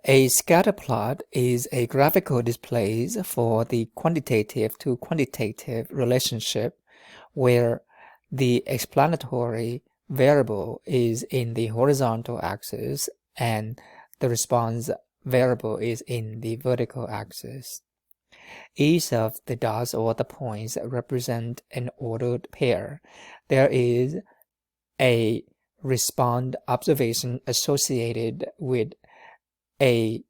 A scatter plot is a graphical display for the quantitative to quantitative relationship where the explanatory variable is in the horizontal axis and the response variable is in the vertical axis. Each of the dots or the points represent an ordered pair. There is a response observation associated with a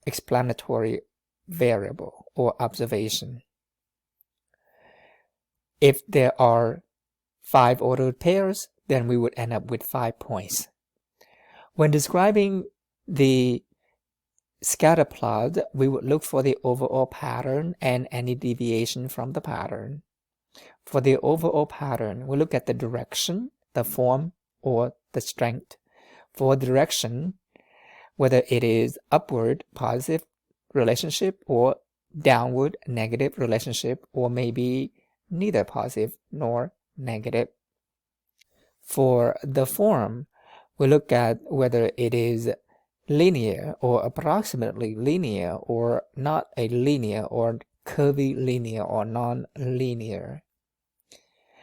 explanatory variable or observation. If there are 5 ordered pairs, then we would end up with 5 points. When describing the scatter plot, we would look for the overall pattern and any deviation from the pattern. For the overall pattern, we look at the direction, the form, or the strength. For direction, whether it is upward positive relationship or downward negative relationship, or maybe neither positive nor negative. For the form, we look at whether it is linear or approximately linear or not a linear or curvilinear or non-linear.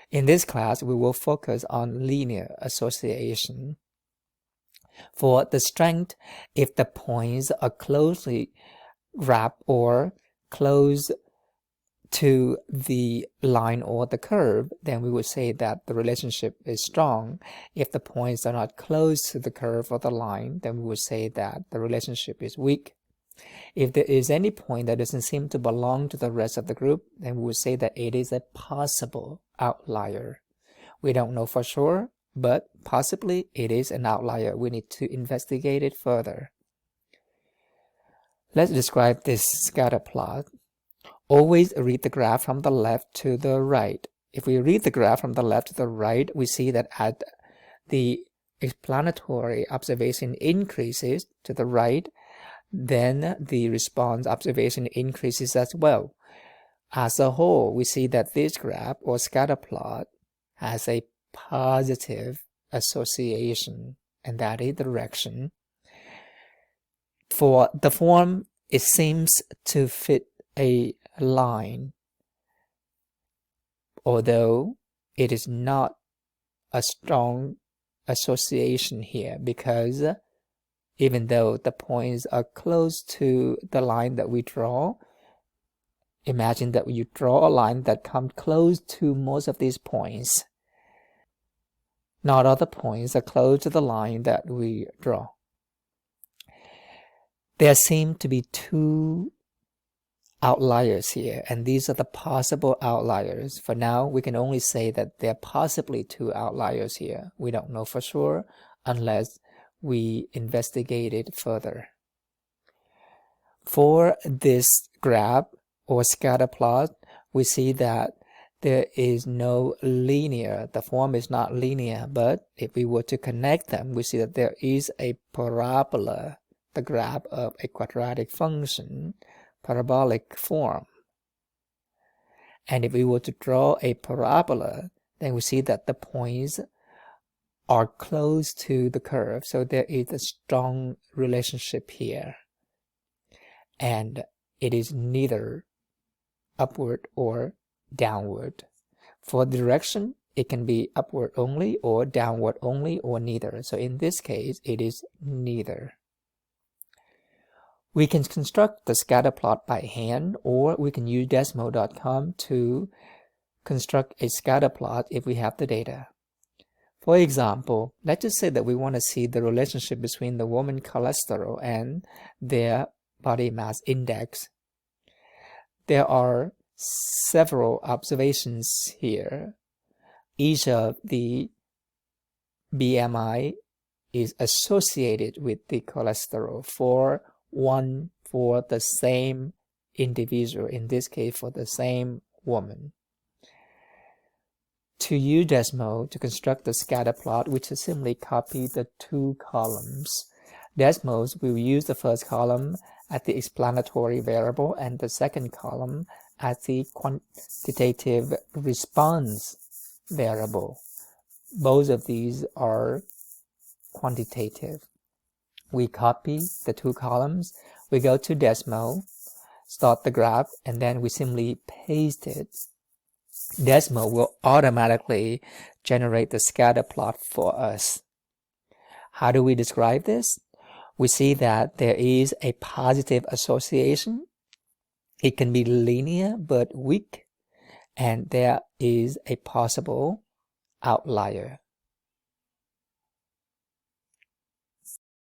In this class, we will focus on linear association. For the strength, if the points are closely wrapped or close to the line or the curve, then we would say that the relationship is strong. If the points are not close to the curve or the line, then we would say that the relationship is weak. If there is any point that doesn't seem to belong to the rest of the group, then we would say that it is a possible outlier. We don't know for sure, but possibly it is an outlier. We need to investigate it further. Let's describe this scatter plot. Always read the graph from the left to the right. If we read the graph from the left to the right, we see that as the explanatory observation increases to the right, then the response observation increases as well. As a whole, we see that this graph or scatter plot has a positive association, and that is the direction. For the form, it seems to fit a line, although it is not a strong association here, because even though the points are close to the line that we draw, imagine that you draw a line that comes close to most of these points. Not all the points are close to the line that we draw. There seem to be 2 outliers here, and these are the possible outliers. For now, we can only say that there are possibly 2 outliers here. We don't know for sure unless we investigate it further. For this graph or scatter plot, we see that there is no linear, the form is not linear, but if we were to connect them, we see that there is a parabola, the graph of a quadratic function, parabolic form. And if we were to draw a parabola, then we see that the points are close to the curve, so there is a strong relationship here. And it is neither upward or downward. For direction, it can be upward only or downward only or neither. So in this case, it is neither. We can construct the scatter plot by hand, or we can use Desmo.com to construct a scatter plot if we have the data. For example, let's just say that we want to see the relationship between the woman's cholesterol and their body mass index. There are several observations here. Each of the BMI is associated with the cholesterol for the same individual, in this case for the same woman. To use Desmo to construct the scatter plot, we just simply copy the 2 columns. Desmos will use the first column as the explanatory variable and the second column as the quantitative response variable. Both of these are quantitative. We copy the two columns, we go to Desmo, start the graph, and then we simply paste it. Desmo will automatically generate the scatter plot for us. How do we describe this? We see that there is a positive association. It can be linear but weak, and there is a possible outlier.